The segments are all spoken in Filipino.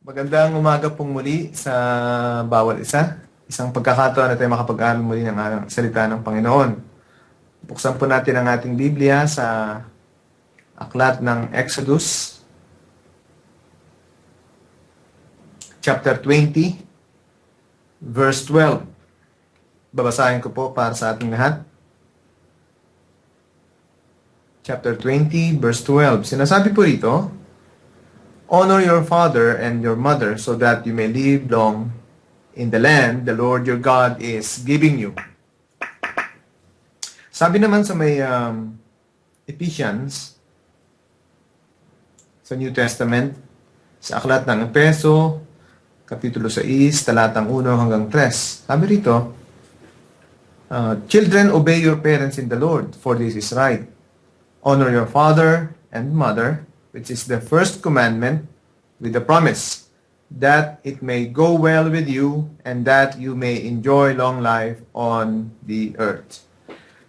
Magandang umaga pong muli sa bawat isa. Isang pagkakataon na tayo makapag-aral muli ng salita ng Panginoon. Buksan po natin ang ating Biblia sa aklat ng Exodus, chapter 20, verse 12. Babasahin ko po para sa ating lahat. Chapter 20, verse 12. Sinasabi po rito, "Honor your father and your mother so that you may live long in the land the Lord your God is giving you." Sabi naman sa may Ephesians, sa New Testament, sa aklat ng Efeso, Kapitulo 6, talatang 1 hanggang 3. Sabi rito, "Children, obey your parents in the Lord, for this is right. Honor your father and mother, which is the first commandment, with the promise that it may go well with you and that you may enjoy long life on the earth."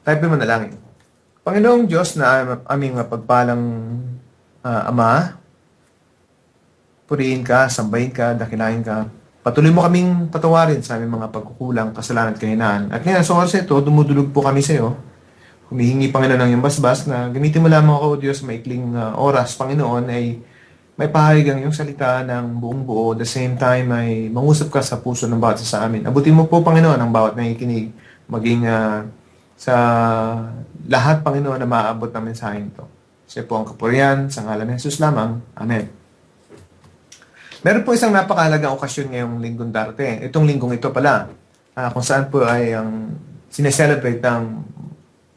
Type mo na lang. Panginoong Diyos na aming mapagpalang Ama, purihin ka, sambahin ka, dakilain ka. Patuloy mo kaming patawarin sa aming mga pagkukulang, kasalanan at kahinaan. At ngayon, sa oras ito, dumudulog po kami sa iyo. Humihingi, Panginoon, ng iyong basbas na gamitin mo lamang ako, Diyos, maikling oras, Panginoon, ay may pahayag ang iyong salita ng buong buo. At the same time, ay mangusap ka sa puso ng bawat isa sa amin. Abutin mo po, Panginoon, ang bawat nakikinig, maging sa lahat, Panginoon, na maaabot ng mensaheng ito. Siya po ang kapurihan, sa ngalan ni Jesus lamang. Amen. Meron po isang napakahalagang okasyon ngayong linggong darating. Itong linggong ito pala, kung saan po ay ang sineselebrate ng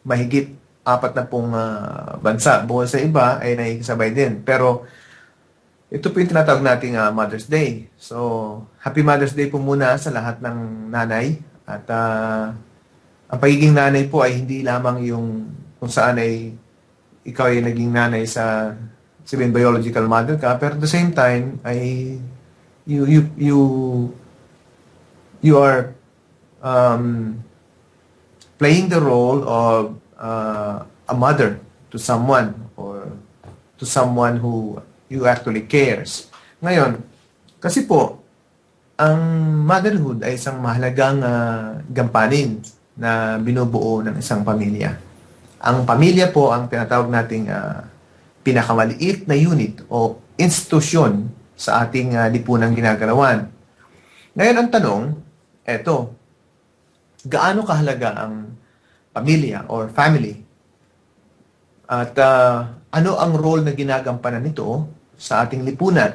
mahigit 40 bansa. Bukod sa iba ay nakikisabay din. Pero ito po yung tinatawag nating Mother's Day. So, Happy Mother's Day po muna sa lahat ng nanay. At ang pagiging nanay po ay hindi lamang yung kung saan ay ikaw ay naging nanay sa sabihin biological mother ka, pero at the same time ay you are playing the role of a mother to someone or to someone who you actually cares. Ngayon, kasi po, ang motherhood ay isang mahalagang gampanin na binubuo ng isang pamilya. Ang pamilya po ang tinatawag nating pinakamaliit na unit o institusyon sa ating lipunang ginagalawan. Ngayon ang tanong, eto, gaano kahalaga ang pamilya or family? At ano ang role na ginagampanan nito sa ating lipunan?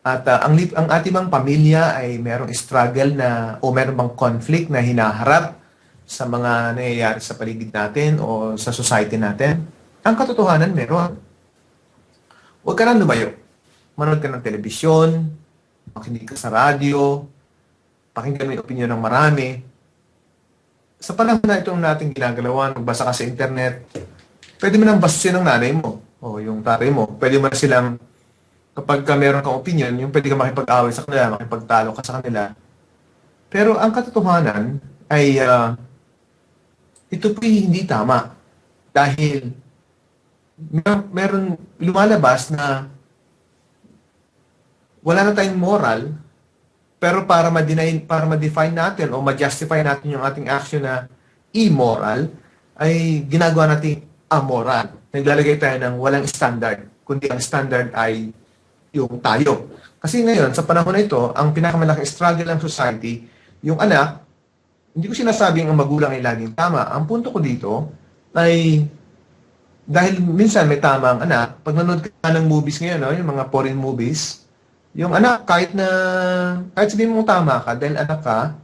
At ang ating mga pamilya ay merong struggle na o merong bang conflict na hinaharap sa mga nangyayari sa paligid natin o sa society natin? Ang katotohanan, meron. Huwag ka nang lumayo. Manood ka ng telebisyon, makinig ka sa radyo, pakinggan mo yung opinion ng marami. Sa panahon na itong nating ginagalawan, magbasa ka sa internet, pwede mo nang bastusin ng nanay mo o yung tatay mo. Pwede mo na silang, kapag meron kang opinion, yung pwede ka makipag-away sa kanila, makipagtalo ka sa kanila. Pero ang katotohanan ay ito po hindi tama. Dahil meron lumalabas na wala na tayong moral, pero para ma-define natin o ma-justify natin yung ating action na immoral, ay ginagawa natin amoral. Naglalagay tayo ng walang standard, kundi ang standard ay yung tayo. Kasi ngayon, sa panahon na ito, ang pinakamalaking struggle ng society, yung anak, hindi ko sinasabing ang magulang ay laging tama. Ang punto ko dito ay dahil minsan may tama ang anak, pag nanood ka ng movies ngayon, no, yung mga foreign movies, yung anak, kahit sabihin mong tama ka, dahil anak ka,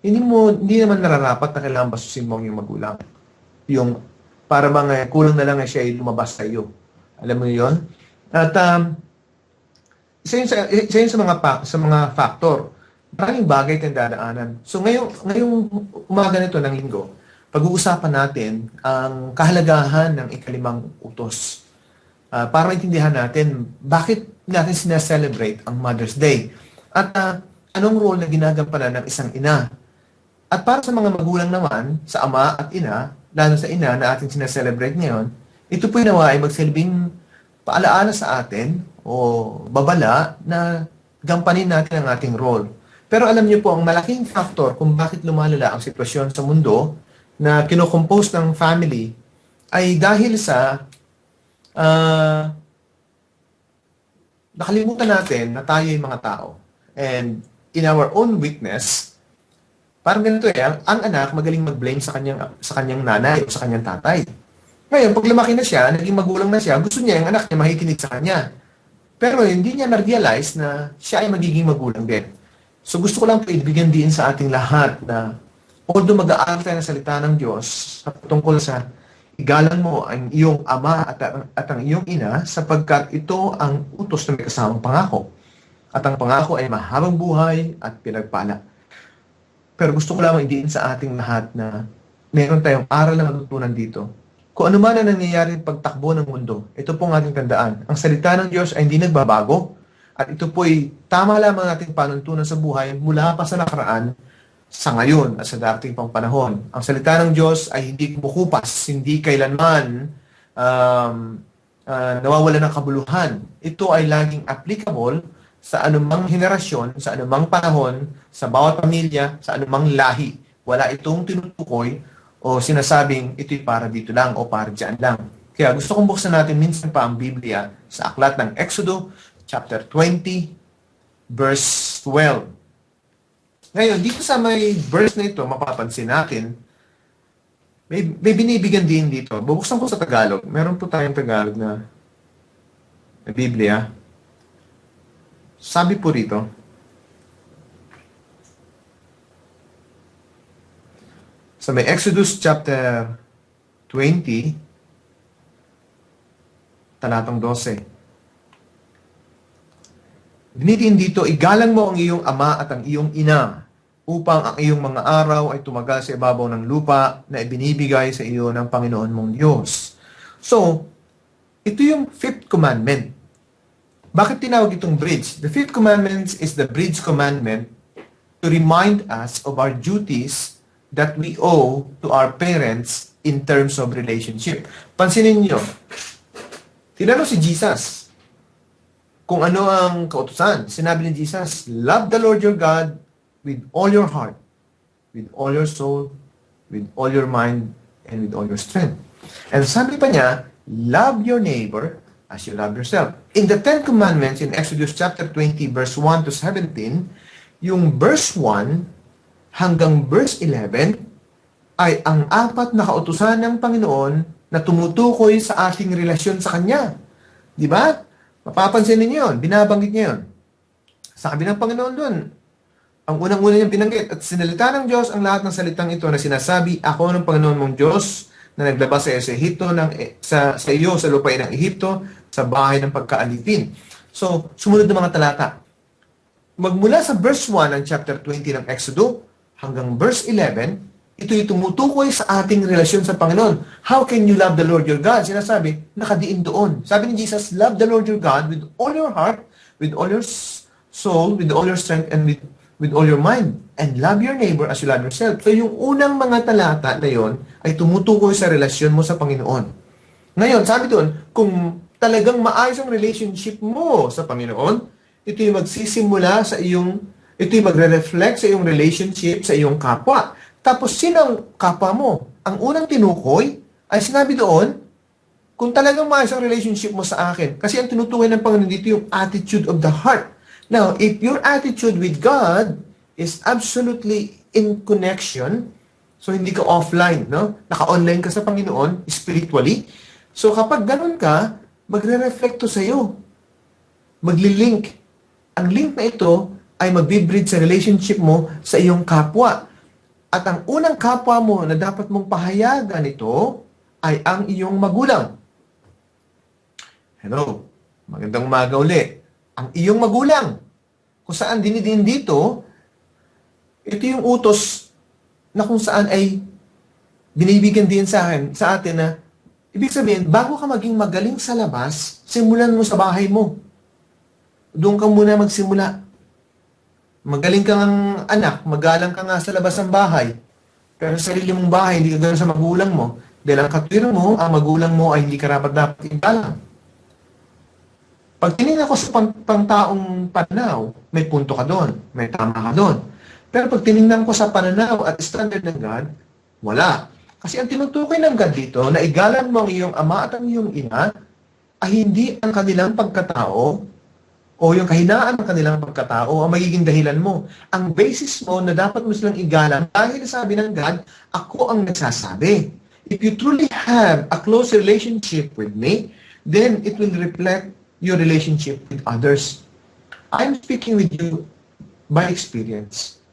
hindi naman nararapat na kailangan basusin mo yung magulang. Yung, para bang kulang na lang siya ay lumabas sa iyo. Alam mo yun? At, isa yun sa mga factor. Maraming bagay tayong dadaanan. So, ngayong umaga nito ng linggo, pag-uusapan natin ang kahalagahan ng ikalimang utos. Para maintindihan natin bakit natin sineselebrate ang Mother's Day. At anong role na ginagampanan ng isang ina. At para sa mga magulang naman, sa ama at ina, lalo sa ina na ating sineselebrate ngayon, ito po'y nawa ay magsilbing paalaala sa atin o babala na gampanin natin ang ating role. Pero alam niyo po, ang malaking factor kung bakit lumalala ang sitwasyon sa mundo na kinocompose ng family ay dahil sa nakalimutan natin na tayo yung mga tao. And in our own weakness, parang ganito ang anak magaling mag-blame sa kanyang nanay o sa kanyang tatay. Ngayon, pag lumaki na siya, naging magulang na siya, gusto niya yung anak niya makikinig sa kanya. Pero hindi niya na-realize na siya ay magiging magulang din. So gusto ko lang po ibigyan din sa ating lahat na although mag-aaral tayo ng salita ng Diyos tungkol sa igalan mo ang iyong ama at ang iyong ina sapagkat ito ang utos na may kasamang pangako. At ang pangako ay mahabang buhay at pinagpala. Pero gusto ko lamang idiin sa ating lahat na meron tayong aral na matutunan dito. Kung ano man ang nangyayari pagtakbo ng mundo, ito pong ating tandaan. Ang salita ng Diyos ay hindi nagbabago at ito po ay tama lamang ating panuntunan sa buhay mula pa sa nakaraan sa ngayon at sa dating pang panahon. Ang salita ng Diyos ay hindi kumukupas, hindi kailanman nawawala ng kabuluhan. Ito ay laging applicable sa anumang henerasyon, sa anumang panahon, sa bawat pamilya, sa anumang lahi. Wala itong tinutukoy o sinasabing ito'y para dito lang o para dyan lang. Kaya gusto kong buksan natin minsan pa ang Biblia sa aklat ng Exodo, chapter 20, verse 12. Ngayon, dito sa may verse na ito, mapapansin natin, may binibigyan din dito. Bubuksan ko sa Tagalog. Meron po tayong Tagalog na Biblia. Sabi po rito, sa may Exodus chapter 20, talatang 12. Binitin dito, igalang mo ang iyong ama at ang iyong ina upang ang iyong mga araw ay tumagal sa ibabaw ng lupa na ibinibigay sa iyo ng Panginoon mong Diyos. So, ito yung fifth commandment. Bakit tinawag itong bridge? The fifth commandment is the bridge commandment to remind us of our duties that we owe to our parents in terms of relationship. Pansinin niyo, tinanong si Jesus kung ano ang kautusan. Sinabi ni Jesus, love the Lord your God with all your heart, with all your soul, with all your mind, and with all your strength. And sabi pa niya, love your neighbor as you love yourself. In the Ten Commandments, in Exodus chapter 20, verse 1 to 17, yung verse 1 hanggang verse 11 ay ang apat na kautusan ng Panginoon na tumutukoy sa ating relasyon sa Kanya. Di ba? Mapapansin ninyo yun, binabanggit niya yun. Sabi ng Panginoon doon, ang unang-una niyang binanggit, at sinalita ng Diyos ang lahat ng salitang ito na sinasabi, ako ng Panginoon mong Diyos na naglabas sa iyo sa Ehipto, sa iyo sa lupain ng Ehipto, sa bahay ng pagkaalipin. So, sumunod ng mga talata. Magmula sa verse 1 ng chapter 20 ng Exodo hanggang verse 11, ito'y tumutukoy sa ating relasyon sa Panginoon. How can you love the Lord your God? Sinasabi, nakadiin doon. Sabi ni Jesus, love the Lord your God with all your heart, with all your soul, with all your strength, and with all your mind. And love your neighbor as you love yourself. So yung unang mga talata na yon ay tumutukoy sa relasyon mo sa Panginoon. Ngayon, sabi doon, kung talagang maayos ang relationship mo sa Panginoon, ito'y magsisimula sa ito'y magre-reflect sa iyong relationship sa iyong kapwa. Tapos, sino ang kapwa mo? Ang unang tinukoy ay sinabi doon, kung talagang maayos ang relationship mo sa akin. Kasi ang tinutukoy ng Panginoon dito yung attitude of the heart. Now, if your attitude with God is absolutely in connection, so hindi ka offline, no? Naka-online ka sa Panginoon, spiritually. So, kapag ganun ka, magre-reflect to sa iyo. Magli-link. Ang link na ito ay mag-bridge sa relationship mo sa iyong kapwa. At ang unang kapwa mo na dapat mong pahayagan ito ay ang iyong magulang. Hello, magandang umaga uli. Ang iyong magulang. Kung saan dinidin dito, ito yung utos na kung saan ay binibigyan din sa atin na ibig sabihin, bago ka maging magaling sa labas, simulan mo sa bahay mo. Doon ka muna magsimula. Magaling kang anak, magalang ka nga sa labas ng bahay. Pero sa sarili mong bahay, hindi ka gano'n sa magulang mo. Dahil ang katwiro mo, ang magulang mo ay hindi karapat dapat igalang. Pag tinignan ko sa pangtaong pananaw, may punto ka doon, may tama ka doon. Pero pag tinignan ko sa pananaw at standard ng God, wala. Kasi ang tinutukoy ng God dito, na igalan mo ang iyong ama at ang iyong ina, ay hindi ang kanilang pagkatao o yung kahinaan ng kanilang pagkatao ang magiging dahilan mo. Ang basis mo na dapat mo silang igalan dahil sabi ng God, ako ang nagsasabi. If you truly have a close relationship with me, then it will reflect your relationship with others. I'm speaking with you by experience.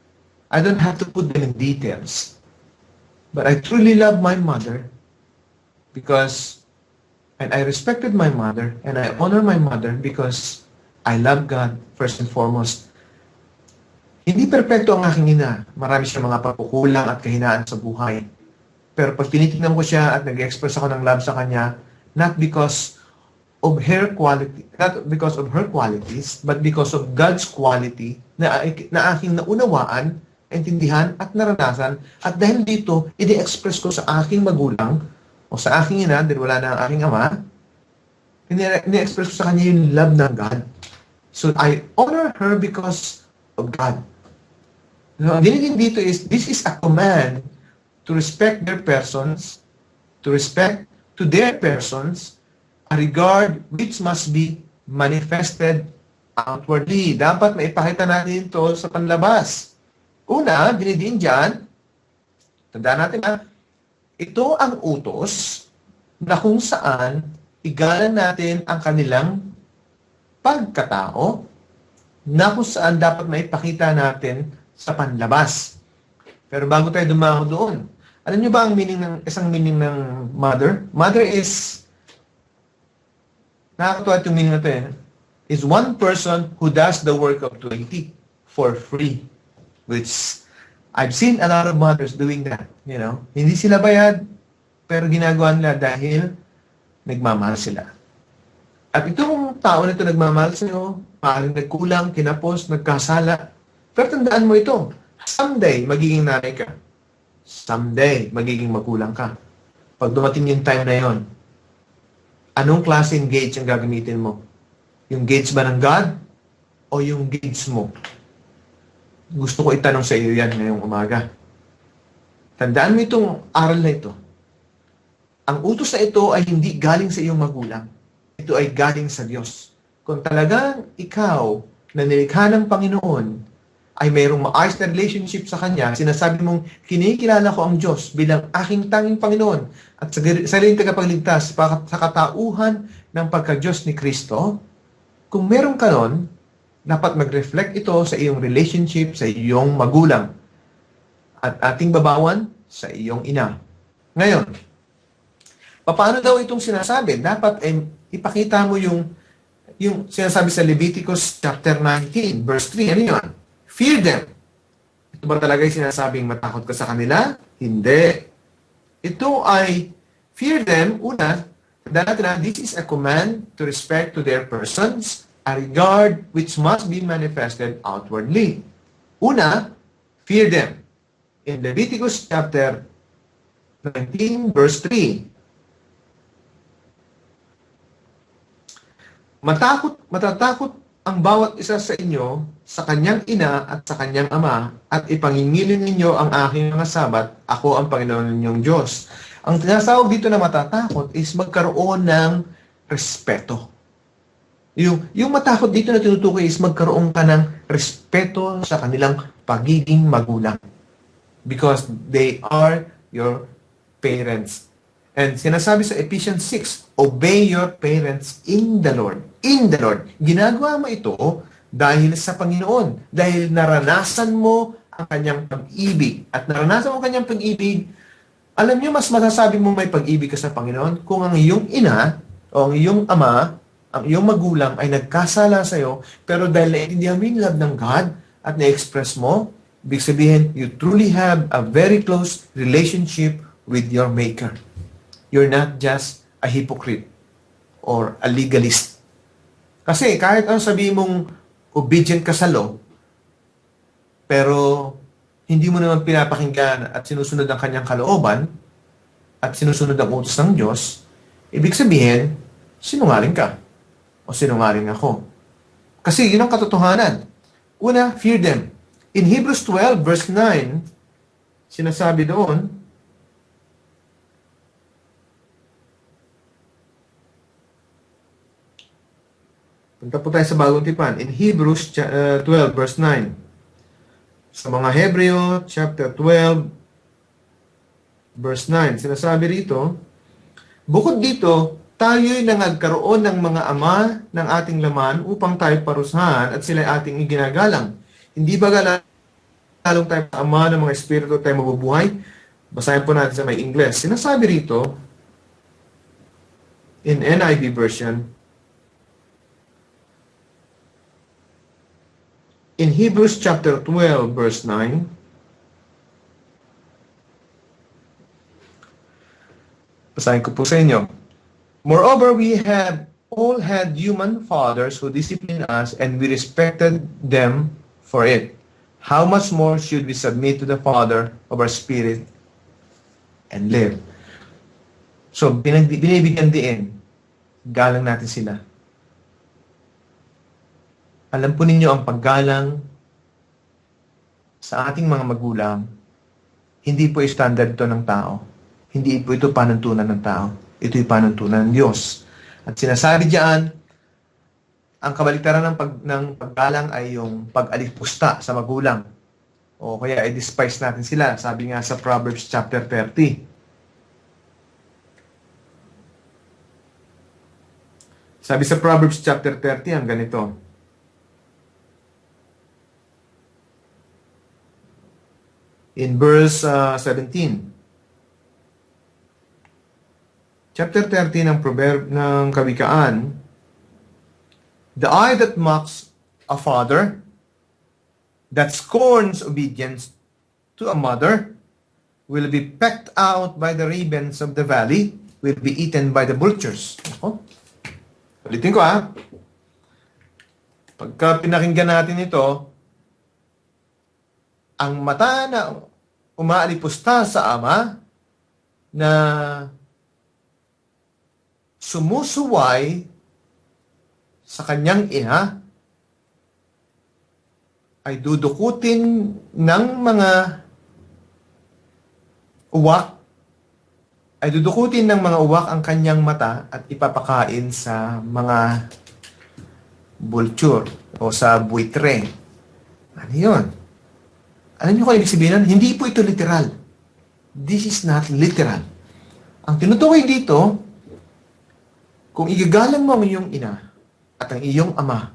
I don't have to put them in details. But I truly love my mother because, and I respected my mother, and I honor my mother because I love God first and foremost. Hindi perpekto ang aking ina. Marami siyang mga pagkukulang at kahinaan sa buhay. Pero pag tinitignan ko siya at nag-express ako ng love sa kanya, not because of her quality, not because of her qualities, but because of God's quality na aking naunawaan, intindihan at naranasan. At dahil dito, i-express ko sa aking magulang o sa aking ina, dahil wala na ang aking ama, i-express ko sa kanya yung love ng God. So I honor her because of God. Ang dinigin dito is, this is a command to respect their persons, to respect to their persons, a regard which must be manifested outwardly. Dapat maipakita natin ito sa panlabas. Una, dinidiin dyan, tandaan natin na, ito ang utos na kung saan igalan natin ang kanilang pagkatao na kung saan dapat maipakita natin sa panlabas. Pero bago tayo dumaho doon, alam niyo ba ang meaning ng isang meaning ng mother? Mother is, nakakatuwa yung meaning na ito is one person who does the work of 20 for free. Which, I've seen a lot of mothers doing that. You know, hindi sila bayad, pero ginagawa nila dahil nagmamahal sila. At itong tao na ito nagmamahal sa'yo, maaaring nagkulang, kinapos, nagkasala. Pero tandaan mo ito, someday, magiging nanay ka. Someday, magiging magulang ka. Pag dumating yung time na yon, anong klaseng gauge ang gagamitin mo? Yung gauge ba ng God? O yung gauge mo? Gusto ko itanong sa iyo yan ngayong umaga. Tandaan mo itong aral na ito. Ang utos na ito ay hindi galing sa iyong magulang. Ito ay galing sa Diyos. Kung talagang ikaw na nilikha ng Panginoon ay mayroong maayos na relationship sa Kanya, sinasabi mong, kinikilala ko ang Diyos bilang aking tanging Panginoon at sariling tagapagligtas sa katauhan ng pagka-Diyos ni Kristo, kung meron ka nun, dapat mag-reflect ito sa iyong relationship sa iyong magulang at ating babawan sa iyong ina. Ngayon, paano daw itong sinasabi? Dapat ipakita mo yung sinasabi sa Leviticus chapter 19, verse 3. Ano yun? Fear them. Ito ba talaga yung sinasabing matakot ka sa kanila? Hindi. Ito ay fear them. Una, this is a command to respect to their persons, a regard which must be manifested outwardly. Una, fear them. In Leviticus chapter 19, verse 3, matatakot ang bawat isa sa inyo sa kanyang ina at sa kanyang ama at ipangingilin ninyo ang aking mga sabat, ako ang Panginoon ninyong Diyos. Ang tinasawag dito na matatakot is magkaroon ng respeto. Yung matakot dito na tinutukoy is magkaroon ka ng respeto sa kanilang pagiging magulang. Because they are your parents. And sinasabi sa Ephesians 6, obey your parents in the Lord. In the Lord. Ginagawa mo ito dahil sa Panginoon. Dahil naranasan mo ang kanyang pag-ibig. At naranasan mo ang kanyang pag-ibig, alam niyo, mas masasabi mo may pag-ibig ka sa Panginoon kung ang iyong ina o ang iyong ama, ang iyong magulang ay nagkasala sa iyo, pero dahil naintindihan mo yung love ng God at na-express mo, ibig sabihin, you truly have a very close relationship with your Maker. You're not just a hypocrite or a legalist. Kasi kahit ano sabihin mong obedient ka sa law, pero hindi mo naman pinapakinggan at sinusunod ang kanyang kalooban at sinusunod ang utos ng Diyos, ibig sabihin, sinungaling ka. o sinungaling ako. Kasi yun ang katotohanan. Una, fear them. In Hebrews 12, verse 9, sinasabi doon, punta po tayo sa bagong tipan. In Hebrews 12, verse 9, sa mga Hebreo, chapter 12, verse 9, sinasabi rito, bukod dito, tayo'y nagkaroon ng mga ama ng ating laman upang tayo parusahan at sila'y ating iginagalang. Hindi ba lalong tayo ama ng mga espiritu tayo mabubuhay? Basahin po natin sa may English. Sinasabi rito, in NIV version, in Hebrews chapter 12, verse 9, basahin ko po sa inyo. Moreover, we have all had human fathers who disciplined us, and we respected them for it. How much more should we submit to the Father of our spirit and live? So, binibigyan din, galang natin sila. Alam po ninyo, ang paggalang sa ating mga magulang, hindi po standard ito ng tao. Hindi po ito panuntunan ng tao. Ito'y panuntunan ng Diyos. At sinasabi diyan, ang kabaliktaran ng paggalang ay yung pag-alipusta sa magulang. O kaya ay despise natin sila. Sabi nga sa Proverbs chapter 30. Sabi sa Proverbs chapter 30, ang ganito. In verse 17. Chapter 30 ng Proverb ng Kawikaan, the eye that mocks a father, that scorns obedience to a mother, will be pecked out by the ravens of the valley, will be eaten by the vultures. Ako. Ulitin ko Pagka pinakinggan natin ito, ang mata na umaalipusta sa ama na sumusuway sa kanyang ina ay dudukutin ng mga uwak, ang kanyang mata at ipapakain sa mga vulture o sa buitre. Ano yun? Alam niyo kung ibig sabihin? Hindi po ito literal. This is not literal. Ang tinutukoy dito, kung igagalang mo ang iyong ina at ang iyong ama,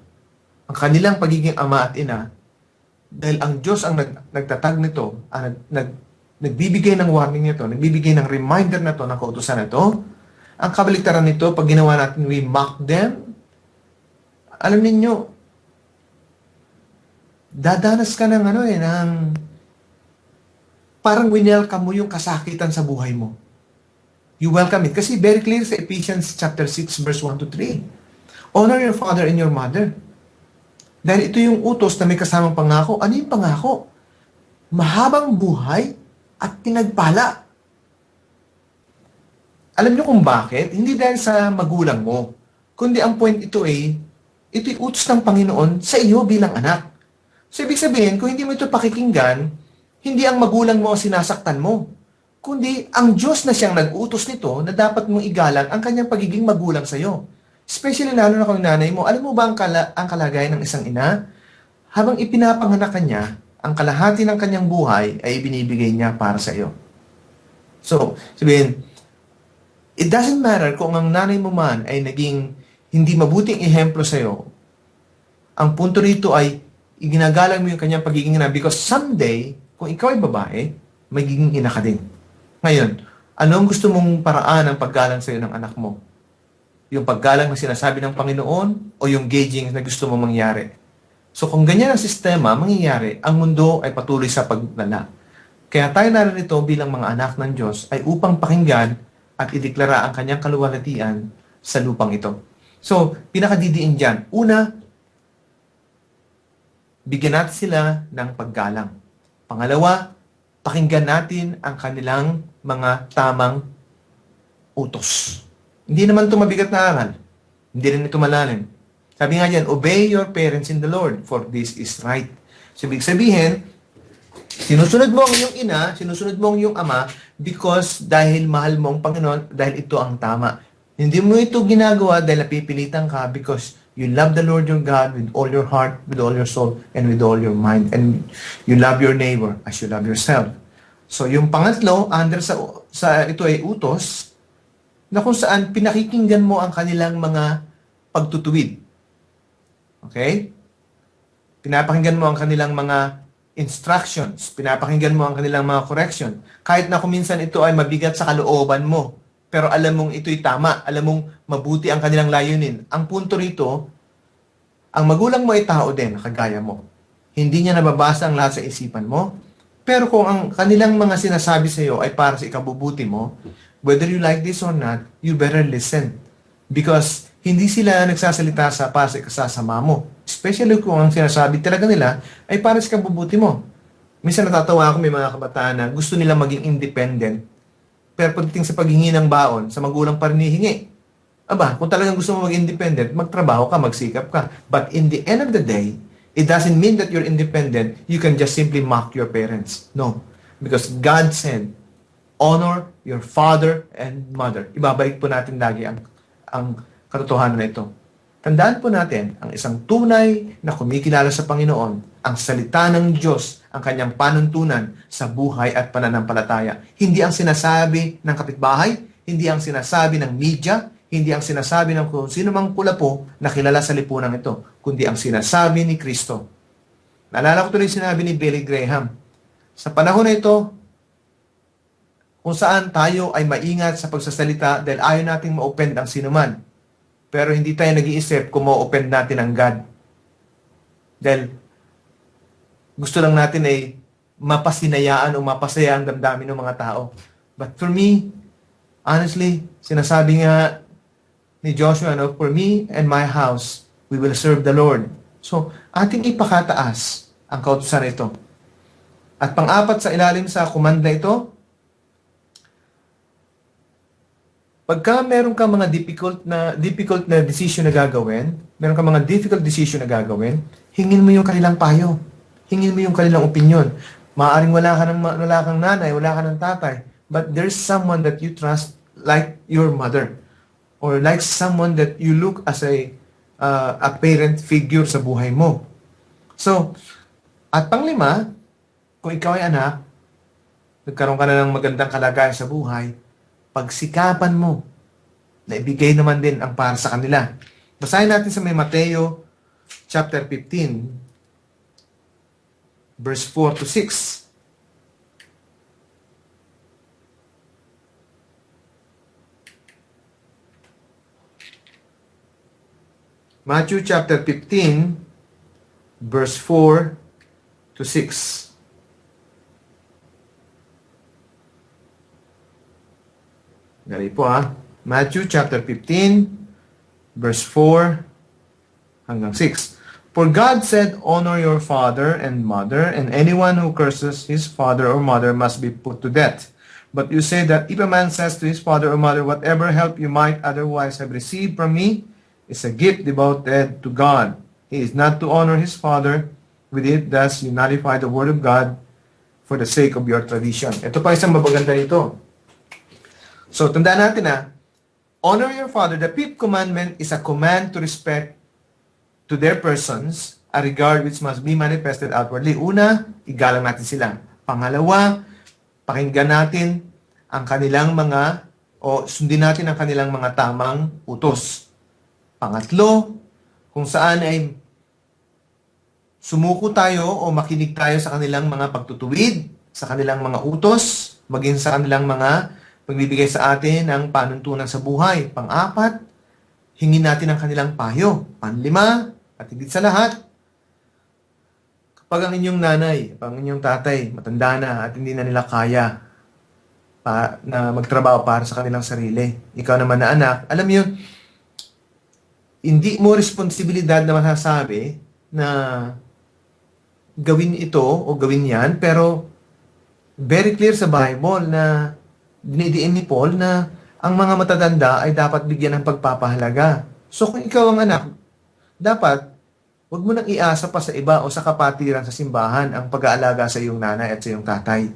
ang kanilang pagiging ama at ina, dahil ang Diyos ang nagtatag nito, nagbibigay ng warning nito, nagbibigay ng reminder na to, ng kautusan na to, ang kabaliktaran nito, pag ginawa natin, we mock them, alam ninyo, dadanas ka ng parang winelcome mo yung kasakitan sa buhay mo. You welcome it. Kasi very clear sa Ephesians chapter 6, verse 1 to 3. Honor your father and your mother. Dahil ito yung utos na may kasamang pangako. Ano yung pangako? Mahabang buhay at pinagpala. Alam niyo kung bakit? Hindi dahil sa magulang mo. Kundi ang point ito'y utos ng Panginoon sa iyo bilang anak. So, ibig sabihin, kung hindi mo ito pakikinggan, hindi ang magulang mo ang sinasaktan mo. Kundi ang Diyos na siyang nag-utos nito na dapat mong igalang ang kanyang pagiging magulang sa iyo. Especially lalo na kung nanay mo. Alam mo ba ang kalagayan ng isang ina? Habang ipinapanganak kanya, ang kalahati ng kanyang buhay ay binibigay niya para sa iyo. So, sabihin, it doesn't matter kung ang nanay mo man ay naging hindi mabuting ehemplo sa iyo. Ang punto rito ay iginagalang mo yung kanyang pagiging ina because someday, kung ikaw ay babae, magiging ina ka din. Ngayon, anong gusto mong paraan ng paggalang sa iyo ng anak mo? Yung paggalang na sinasabi ng Panginoon o yung gauging na gusto mo mangyari? So kung ganyan ang sistema mangyayari, ang mundo ay patuloy sa paglala. Kaya tayo narito bilang mga anak ng Diyos ay upang pakinggan at ideklara ang kanyang kaluwalhatian sa lupang ito. So, pinakadidiin dyan. Una, bigyan natin sila ng paggalang. Pangalawa, pakinggan natin ang kanilang mga tamang utos. Hindi naman ito mabigat na aral. Hindi rin ito malalim. Sabi nga diyan, obey your parents in the Lord, for this is right. So, ibig sabihin, sinusunod mo ang iyong ina, sinusunod mo ang iyong ama, because dahil mahal mo ang Panginoon, dahil ito ang tama. Hindi mo ito ginagawa dahil napipilitan ka because you love the Lord your God with all your heart, with all your soul, and with all your mind. And you love your neighbor as you love yourself. So, yung pangatlo, under sa ito ay utos, na kung saan pinakikinggan mo ang kanilang mga pagtutuwid. Okay? Pinapakinggan mo ang kanilang mga instructions. Pinapakinggan mo ang kanilang mga correction. Kahit na kung minsan ito ay mabigat sa kalooban mo, pero alam mong ito'y tama, alam mong mabuti ang kanilang layunin. Ang punto rito, ang magulang mo ay tao din, kagaya mo. Hindi niya nababasa ang lahat sa isipan mo, pero kung ang kanilang mga sinasabi sa iyo ay para sa ikabubuti mo, whether you like this or not, you better listen. Because hindi sila nagsasalita para sa ikasasama mo. Especially kung ang sinasabi talaga nila ay para sa ikabubuti mo. Minsan natatawa ako, may mga kabataan na gusto nila maging independent, pero pagdating sa paghingi ng baon, sa magulang pa rin hihingi. Aba, kung talagang gusto mo maging independent, magtrabaho ka, magsikap ka. But in the end of the day, it doesn't mean that you're independent, you can just simply mock your parents. No. Because God said, honor your father and mother. Ibabalik po natin lagi ang katotohanan na ito. Tandaan po natin, ang isang tunay na kumikilala sa Panginoon, ang salita ng Diyos, ang kanyang panuntunan sa buhay at pananampalataya. Hindi ang sinasabi ng kapitbahay, hindi ang sinasabi ng media, hindi ang sinasabi ng kung sino mang kulapo na kilala sa lipunan ito, kundi ang sinasabi ni Kristo. Naalala ko tuloy sinabi ni Billy Graham, sa panahon na ito, kung saan tayo ay maingat sa pagsasalita dahil ayaw nating ma-offend ang sinuman. Pero hindi tayo nag-iisip kung ma-offend natin ang God. Dahil gusto lang natin ay mapasinayaan o mapasaya ang damdamin ng mga tao. But for me, honestly, sinasabi nga ni Joshua, for me and my house, we will serve the Lord. So, ating ipakataas ang kautusan ito. At pang-apat sa ilalim sa komanda ito, pagka meron ka mga difficult na decision na gagawin, meron ka mga difficult decision na gagawin, hingin mo yung kanilang payo. Hingin mo yung kanilang opinion. Maaring wala kang nanay, wala ka ng tatay, but there's someone that you trust like your mother or like someone that you look as a parent figure sa buhay mo. So, at panglima, kung ikaw ay anak, nagkaroon ka na ng magandang kalagayan sa buhay, pagsikapan mo na ibigay naman din ang para sa kanila. Basahin natin sa may Mateo chapter 15 verse 4 to 6. Matthew chapter 15 verse 4 to 6. Dali po Matthew chapter 15, verse 4 hanggang 6. For God said, honor your father and mother, and anyone who curses his father or mother must be put to death. But you say that if a man says to his father or mother, whatever help you might otherwise have received from me is a gift devoted to God. He is not to honor his father. With it, thus you nullify the word of God for the sake of your tradition. Ito pa isang mabaganda nito. So, tandaan natin honor your father. The fifth commandment is a command to respect to their persons, a regard which must be manifested outwardly. Una, igalang natin sila. Pangalawa, pakinggan natin ang kanilang sundin natin ang kanilang mga tamang utos. Pangatlo, kung saan ay sumuko tayo o makinig tayo sa kanilang mga pagtutuwid, sa kanilang mga utos, maging sa kanilang mga pagbibigay sa atin ng panuntunan sa buhay. Pang-apat, hingin natin ang kanilang payo. Panlima, at higit sa lahat, kapag ang inyong nanay, ang inyong tatay, matanda na at hindi na nila kaya na magtrabaho para sa kanilang sarili, ikaw naman na anak, alam mo yun, hindi mo responsibilidad na masasabi na gawin ito o gawin yan, pero very clear sa Bible na dinidiin ni Paul na ang mga matatanda ay dapat bigyan ng pagpapahalaga. So kung ikaw ang anak, dapat, huwag mo nang iasa pa sa iba o sa kapatiran sa simbahan ang pag-aalaga sa iyong nanay at sa iyong tatay.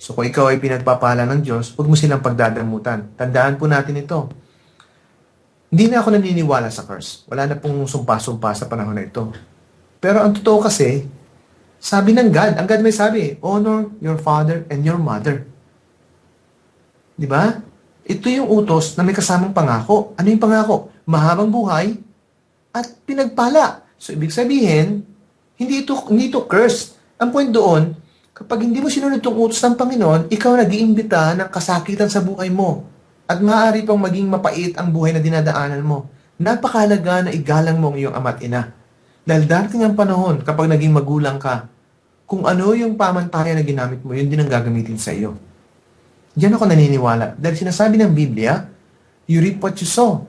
So kung ikaw ay pinagpapala ng Diyos, huwag mo silang pagdadamutan. Tandaan po natin ito. Hindi na ako naniniwala sa curse. Wala na pong sumpa-sumpa sa panahon na ito. Pero ang totoo kasi, sabi ng God, ang God may sabi, honor your father and your mother. Di ba? Ito yung utos na may kasamang pangako. Ano yung pangako? Mahabang buhay at pinagpala. So, ibig sabihin, hindi ito curse. Ang point doon, kapag hindi mo sinunod itong utos ng Panginoon, ikaw nag-iimbita ng kasakitan sa buhay mo. At maaari pang maging mapait ang buhay na dinadaanan mo. Napakahalaga na igalang mo ang iyong ama't ina. Dahil darating ang panahon, kapag naging magulang ka, kung ano yung pamantayan na ginamit mo, yun din ang gagamitin sa iyo. Diyan ako naniniwala. Dahil sinasabi ng Biblia, you reap what you sow.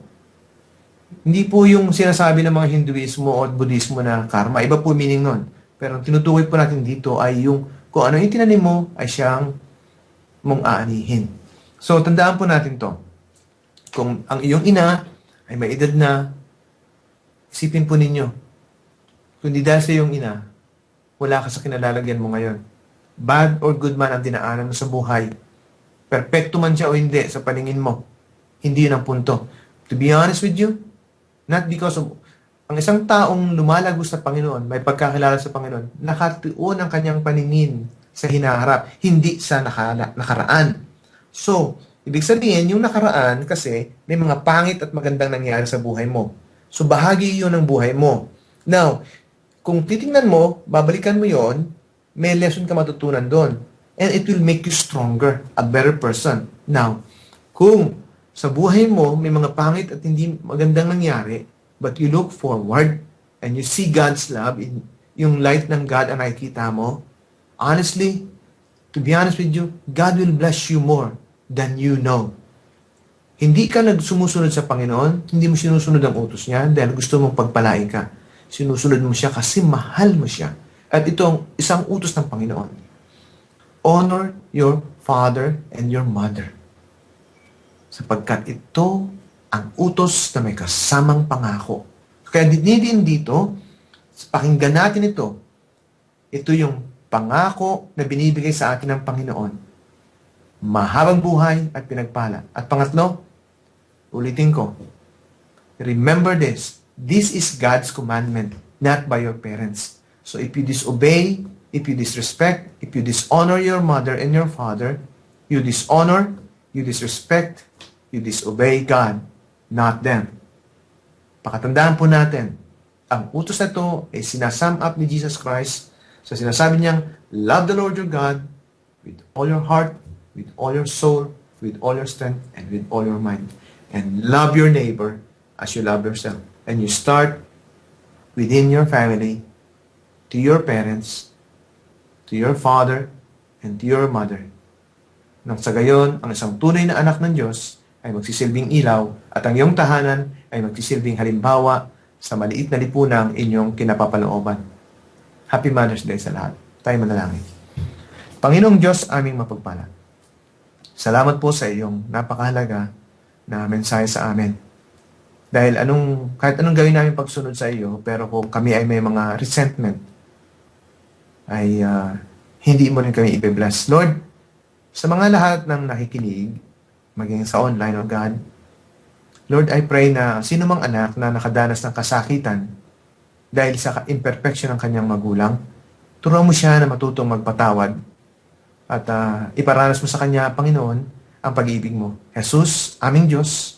Hindi po yung sinasabi ng mga Hinduismo o Budismo na karma. Iba po meaning nun. Pero ang tinutukoy po natin dito ay yung kung ano yung tinanim mo ay siyang mong aanihin. So, tandaan po natin to. Kung ang iyong ina ay may edad na, isipin po ninyo, kung di dahil sa iyong ina, wala ka sa kinalalagyan mo ngayon. Bad or good man ang dinaanan mo sa buhay. Perfecto man siya o hindi sa paningin mo. Hindi yun ang punto. To be honest with you, not because of... Ang isang taong lumalagos sa Panginoon, may pagkakilala sa Panginoon, nakatuon ang kanyang paningin sa hinaharap, hindi sa nakaraan. So, ibig sabihin, yung nakaraan kasi may mga pangit at magandang nangyari sa buhay mo. So, bahagi yun ng buhay mo. Now, kung titingnan mo, babalikan mo yon, may lesson ka matutunan doon. And it will make you stronger, a better person. Now, kung sa buhay mo may mga pangit at hindi magandang nangyari, but you look forward and you see God's love, in yung light ng God ang nakikita mo, honestly, to be honest with you, God will bless you more than you know. Hindi ka nagsumusunod sa Panginoon, hindi mo sinusunod ang utos niya dahil gusto mong pagpalain ka. Sinusunod mo siya kasi mahal mo siya. At ito ang isang utos ng Panginoon. Honor your father and your mother. Sapagkat ito ang utos na may kasamang pangako. Kaya din dito, pakinggan natin ito. Ito yung pangako na binibigay sa atin ng Panginoon. Mahabang buhay at pinagpala. At pangatlo, ulitin ko, remember this. This is God's commandment, not by your parents. So if you disobey, if you disrespect, if you dishonor your mother and your father, you dishonor, you disrespect, you disobey God, not them. Pakatandaan po natin, ang utos na ito ay sinasum up ni Jesus Christ sa sinasabi niyang, love the Lord your God with all your heart, with all your soul, with all your strength, and with all your mind. And love your neighbor as you love yourself. And you start within your family, to your parents, to your father, and to your mother. Nang sa gayon, ang isang tunay na anak ng Diyos ay magsisilbing ilaw at ang iyong tahanan ay magsisilbing halimbawa sa maliit na lipunang inyong kinapapalooban. Happy Mother's Day sa lahat. Tayo manalangin. Panginoong Diyos, aming mapagpala. Salamat po sa iyong napakahalaga na mensahe sa amin. Dahil kahit anong gawin namin pagsunod sa iyo, pero kung kami ay may mga resentment, ay hindi mo rin kami i-bless. Lord, sa mga lahat ng nakikinig, maging sa online, O God, Lord, I pray na sino mang anak na nakadanas ng kasakitan dahil sa imperfection ng kanyang magulang, turuan mo siya na matutong magpatawad at iparanas mo sa kanya, Panginoon, ang pag-ibig mo. Jesus, aming Diyos,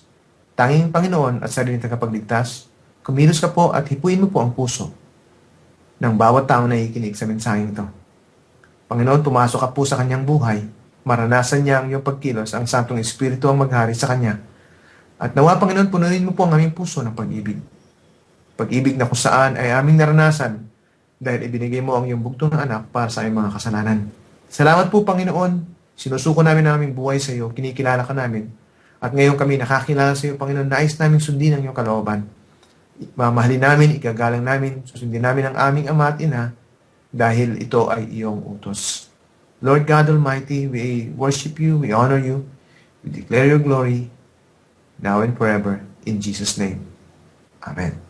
tanging Panginoon at sarili ng kapagligtas, kumilos ka po at hipuin mo po ang puso ng bawat tao na ikinig sa mensaheng ito. Panginoon, pumasok ka po sa kanyang buhay, maranasan niya ang iyong pagkilos, ang Santong Espiritu ang maghari sa kanya. At nawa, Panginoon, punuin mo po ang aming puso ng pag-ibig. Pag-ibig na kung saan ay aming naranasan dahil ibinigay mo ang iyong bugtong na anak para sa aming mga kasalanan. Salamat po, Panginoon. Sinusuko namin ang aming buhay sa iyo, kinikilala ka namin. At ngayon kami nakakilala sa iyo, Panginoon, nais namin sundin ang iyong kalooban. Mamahalin namin, igagalang namin, susundin namin ang aming ama at ina dahil ito ay iyong utos. Lord God Almighty, we worship you, we honor you, we declare your glory, now and forever, in Jesus' name. Amen.